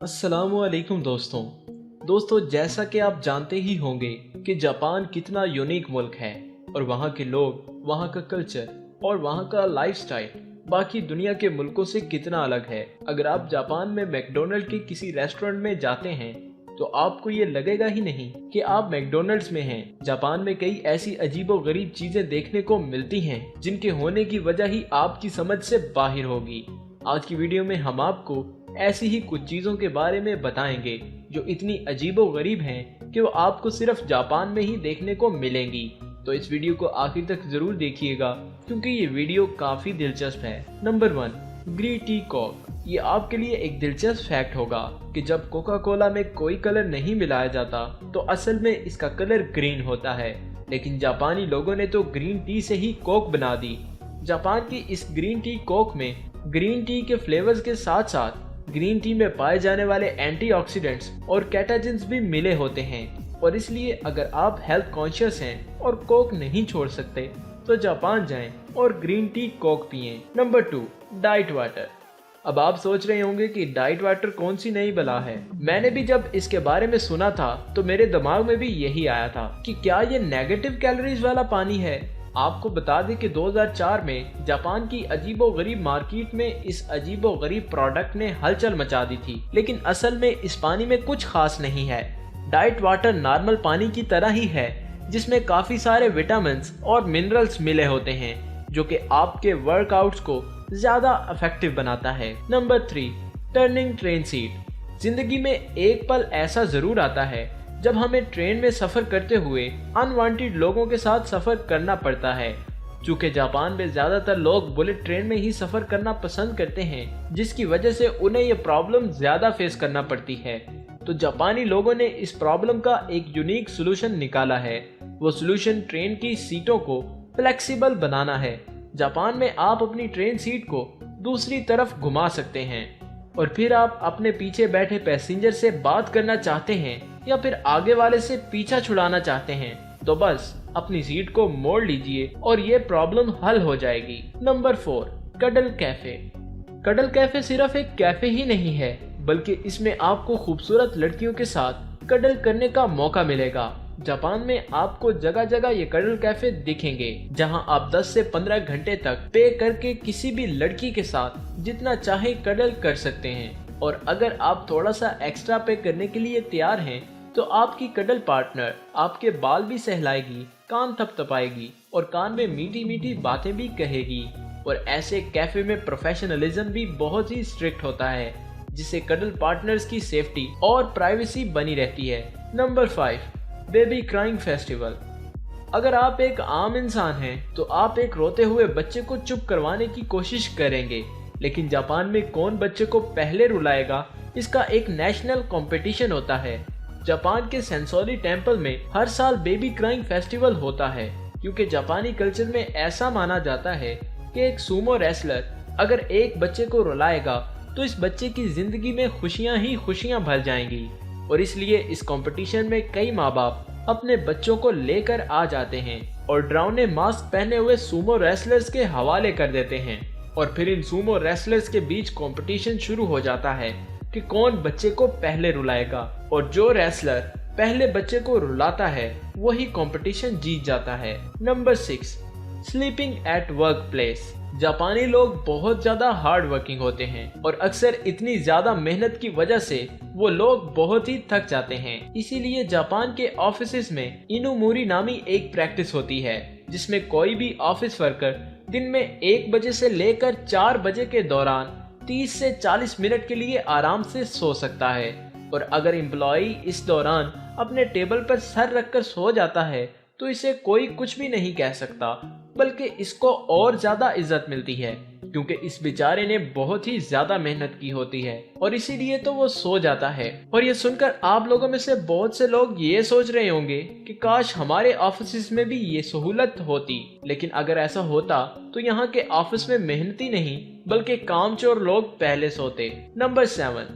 अस्सलाम वालेकुम दोस्तों जैसा कि आप जानते ही होंगे कि जापान कितना यूनिक मुल्क है और वहाँ के लोग, वहाँ का कल्चर और वहाँ का लाइफस्टाइल बाकी दुनिया के मुल्कों से कितना अलग है। अगर आप जापान में मैकडोनल्ड के किसी रेस्टोरेंट में जाते हैं तो आपको ये लगेगा ही नहीं कि आप मैकडोनल्ड्स में हैं। जापान में कई ऐसी अजीबोगरीब चीजें देखने को मिलती हैं जिनके होने की वजह ही आपकी समझ से बाहर होगी। आज की वीडियो में हम आपको ऐसी ही कुछ चीजों के बारे में बताएंगे जो इतनी अजीबोगरीब हैं कि वो आपको सिर्फ जापान में ही देखने को मिलेंगी। तो इस वीडियो को आखिर तक जरूर देखिएगा क्योंकि ये वीडियो काफी दिलचस्प है। Number 1, green tea Coke. ये आपके लिए एक दिलचस्प फैक्ट होगा कि जब कोका कोला में कोई कलर नहीं मिलाया जाता तो असल में इसका कलर ग्रीन होता है, लेकिन जापानी लोगों ने तो ग्रीन टी से ही कोक बना दी। जापान की इस ग्रीन टी कोक में ग्रीन टी के फ्लेवर्स के साथ साथ ग्रीन टी में पाए जाने वाले एंटीऑक्सीडेंट्स और कैटाजिन्स भी मिले होते हैं, और इसलिए अगर आप हेल्थ कॉन्शियस हैं और कोक नहीं छोड़ सकते तो जापान जाएं और ग्रीन टी कोक पिएं। Number 2, diet water. अब आप सोच रहे होंगे कि डाइट वाटर कौन सी नई बला है। मैंने भी जब इसके बारे में सुना था तो मेरे दिमाग में भी यही आया था कि क्या ये नेगेटिव कैलोरीज वाला पानी है। आपको बता दें कि 2004 में जापान की अजीबोगरीब मार्केट में इस अजीबोगरीब प्रोडक्ट ने हलचल मचा दी थी, लेकिन असल में इस पानी में कुछ खास नहीं है। डाइट वाटर नॉर्मल पानी की तरह ही है जिसमें काफी सारे विटामिन्स और मिनरल्स मिले होते हैं जो कि आपके वर्कआउट्स को ज्यादा इफेक्टिव बनाता है। Number 3, turning train seat. जिंदगी में एक पल ऐसा जरूर आता है जब हमें ट्रेन में सफर करते हुए अनवांटेड लोगों के साथ सफर करना पड़ता है। चूंकि जापान में ज्यादातर लोग बुलेट ट्रेन में ही सफर करना पसंद करते हैं, जिसकी वजह से उन्हें ये प्रॉब्लम ज्यादा फेस करना पड़ती है। तो जापानी लोगों ने इस प्रॉब्लम का एक यूनिक सोल्यूशन निकाला है। वो सोल्यूशन ट्रेन की सीटों को फ्लेक्सिबल बनाना है। जापान में आप अपनी ट्रेन सीट को दूसरी तरफ घुमा सकते हैं और फिर आप अपने पीछे बैठे पैसेंजर से बात करना चाहते हैं या फिर आगे वाले से पीछा छुड़ाना चाहते हैं तो बस अपनी सीट को मोड़ लीजिए और ये प्रॉब्लम हल हो जाएगी। Number 4, cuddle cafe. Cuddle cafe सिर्फ एक कैफे ही नहीं है, बल्कि इसमें आपको खूबसूरत लड़कियों के साथ कडल करने का मौका मिलेगा। जापान में आपको जगह जगह ये कडल कैफे दिखेंगे जहां आप 10 से 15 घंटे तक पे करके किसी भी लड़की के साथ जितना चाहे कडल कर सकते हैं, और अगर आप थोड़ा सा एक्स्ट्रा पे करने के लिए तैयार हैं तो आपकी कडल पार्टनर आपके बाल भी सहलाएगी, कान थपथपाएगी और कान में मीठी मीठी बातें भी कहेगी। और ऐसे कैफे में प्रोफेशनलिज्म भी बहुत ही स्ट्रिक्ट होता है जिससे कडल पार्टनर्स की सेफ्टी और प्राइवेसी बनी रहती है। Number 5, baby crying festival. अगर आप एक आम इंसान हैं तो आप एक रोते हुए बच्चे को चुप करवाने की कोशिश करेंगे, लेकिन जापान में कौन बच्चे को पहले रुलाएगा इसका एक नेशनल कंपटीशन होता है। जापान के सेंसोरी टेम्पल में हर साल बेबी क्राइंग फेस्टिवल होता है क्योंकि जापानी कल्चर में ऐसा माना जाता है कि एक सूमो रेसलर अगर एक बच्चे को रुलाएगा तो इस बच्चे की जिंदगी में खुशियां ही खुशियां भर जाएंगी, और इसलिए इस कंपटीशन में कई माँ बाप अपने बच्चों को लेकर आ जाते हैं और डरावने मास्क पहने हुए सूमो रेसलर्स के हवाले कर देते हैं, और फिर इन सूमो रेसलर्स के बीच कंपटीशन शुरू हो जाता है कि कौन बच्चे को पहले रुलाएगा, और जो रेसलर पहले बच्चे को रुलाता है वही कंपटीशन जीत जाता है। Number 6, sleeping at work place. जापानी लोग बहुत ज्यादा हार्ड वर्किंग होते हैं और अक्सर इतनी ज्यादा मेहनत की वजह से वो लोग बहुत ही थक जाते हैं। इसीलिए जापान के ऑफिसेज में इनुमुरी नामी एक प्रैक्टिस होती है जिसमें कोई भी ऑफिस वर्कर दिन में 1 बजे से लेकर 4 बजे के दौरान 30 से 40 मिनट के लिए आराम से सो सकता है, और अगर एम्प्लॉई इस दौरान अपने टेबल पर सर रखकर सो जाता है तो इसे कोई कुछ भी नहीं कह सकता, बल्कि इसको और ज्यादा इज्जत मिलती है क्योंकि इस बेचारे ने बहुत ही ज्यादा मेहनत की होती है और इसीलिए तो वो सो जाता है। और ये सुनकर आप लोगों में से बहुत से लोग ये सोच रहे होंगे कि काश हमारे ऑफिस में भी ये सहूलत होती, लेकिन अगर ऐसा होता तो यहाँ के ऑफिस में मेहनती नहीं बल्कि कामचोर लोग पहले सोते। Number 7,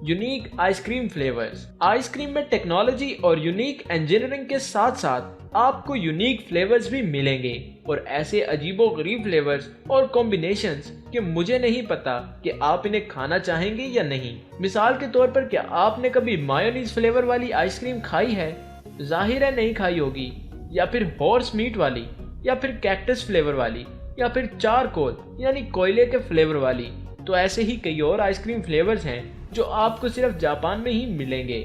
unique ice cream flavours. Ice cream में टेक्नोलॉजी और यूनिक इंजीनियरिंग के साथ साथ आपको यूनिक फ्लेवर्स भी मिलेंगे और ऐसे अजीबोगरीब फ्लेवर्स और कॉम्बिनेशंस कि मुझे नहीं पता कि आप इन्हें खाना चाहेंगे या नहीं। मिसाल के तौर पर क्या आपने कभी मायोनीज फ्लेवर वाली आइसक्रीम खाई है? जाहिर है नहीं खाई होगी। या फिर हॉर्स मीट वाली, या फिर कैक्टस फ्लेवर वाली, या फिर चारकोल यानी कोयले के फ्लेवर वाली। तो ऐसे ही कई और आइसक्रीम फ्लेवर्स हैं जो आपको सिर्फ जापान में ही मिलेंगे।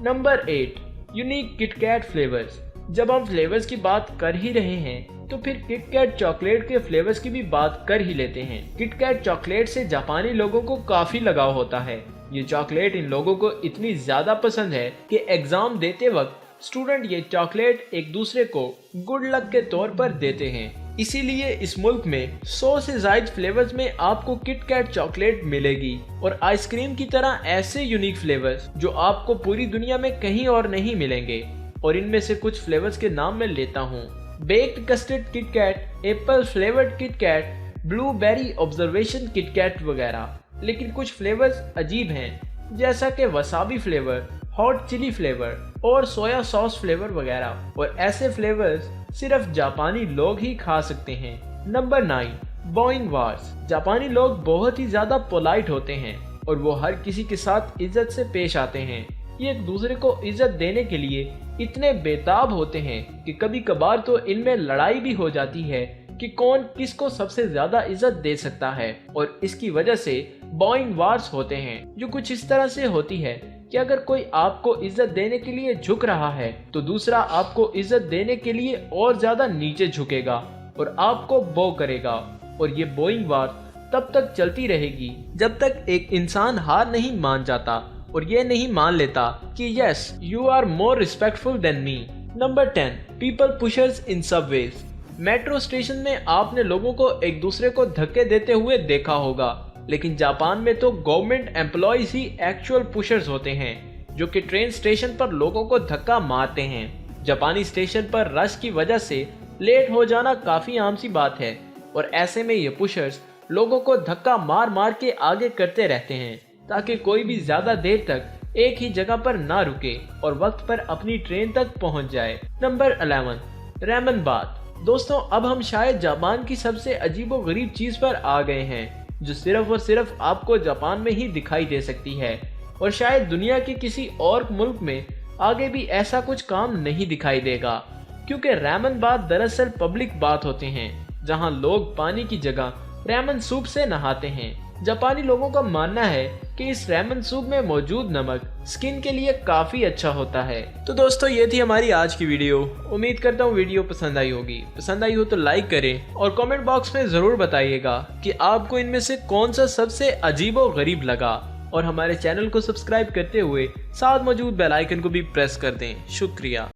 Number 8, unique KitKat flavours. जब हम फ्लेवर्स की बात कर ही रहे हैं तो फिर किटकैट चॉकलेट के फ्लेवर्स की भी बात कर ही लेते हैं। किटकैट चॉकलेट से जापानी लोगों को काफी लगाव होता है। ये चॉकलेट इन लोगों को इतनी ज्यादा पसंद है कि एग्जाम देते वक्त स्टूडेंट ये चॉकलेट एक दूसरे को गुड लक के तौर पर देते हैं। इसीलिए इस मुल्क में 100 से ज्यादा फ्लेवर्स में आपको किटकैट चॉकलेट मिलेगी और आइसक्रीम की तरह ऐसे यूनिक फ्लेवर्स जो आपको पूरी दुनिया में कहीं और नहीं मिलेंगे। और इनमें से कुछ फ्लेवर्स के नाम मैं लेता हूँ। Baked custard KitKat, apple flavoured KitKat, blueberry observation KitKat वगैरह। लेकिन कुछ फ्लेवर्स अजीब हैं जैसा कि wasabi flavour, hot chilli flavour और सोया सॉस फ्लेवर वगैरह। और ऐसे फ्लेवर्स सिर्फ जापानी लोग ही खा सकते हैं। Number 9, Boeing wars. जापानी लोग बहुत ही ज्यादा पोलाइट होते हैं और वो हर किसी के साथ इज्जत से पेश आते हैं। ये एक दूसरे को इज्जत देने के लिए इतने बेताब होते हैं कि कभी कभार तो इनमें लड़ाई भी हो जाती है कि कौन किसको सबसे ज्यादा इज्जत दे सकता है। और इसकी वजह से बोइंग वार्स होते हैं जो कुछ इस तरह से होती है कि अगर कोई आपको इज्जत देने के लिए झुक रहा है तो दूसरा आपको इज्जत देने के लिए और ज्यादा नीचे झुकेगा और आपको बो करेगा। और ये बोइंग वार तब तक चलती रहेगी जब तक एक इंसान हार नहीं मान जाता और ये नहीं मान लेता कि yes you are more respectful than me. Number 10, people pushers in subways. Metro station में आपने लोगों को एक दूसरे को धक्के देते हुए देखा होगा, लेकिन जापान में तो गवर्नमेंट एम्प्लॉयज ही एक्चुअल पुशर्स होते हैं जो कि ट्रेन स्टेशन पर लोगों को धक्का मारते हैं। जापानी स्टेशन पर रश की वजह से लेट हो जाना काफी आम सी बात है और ऐसे में ये पुशर्स लोगों को धक्का मार मार के आगे करते रहते हैं ताकि कोई भी ज्यादा देर तक एक ही जगह पर ना रुके और वक्त पर अपनी ट्रेन तक पहुंच जाए। Number 11, ramen bath. दोस्तों अब हम शायद जापान की सबसे अजीबोगरीब चीज पर आ गए हैं जो सिर्फ और सिर्फ आपको जापान में ही दिखाई दे सकती है और शायद दुनिया के किसी और मुल्क में आगे भी ऐसा कुछ काम नहीं दिखाई देगा। क्योंकि रेमन बाथ दरअसल पब्लिक बाथ होते हैं जहां लोग पानी की जगह रेमन सूप से नहाते हैं। जापानी लोगों का मानना है कि इस रेमन सूप में मौजूद नमक स्किन के लिए काफी अच्छा होता है। तो दोस्तों ये थी हमारी आज की वीडियो। उम्मीद करता हूँ वीडियो पसंद आई होगी। पसंद आई हो तो लाइक करें और कमेंट बॉक्स में जरूर बताइएगा कि आपको इनमें से कौन सा सबसे अजीबो गरीब लगा। और हमारे चैनल को सब्सक्राइब करते हुए साथ मौजूद बेल आइकन को भी प्रेस कर दें। शुक्रिया।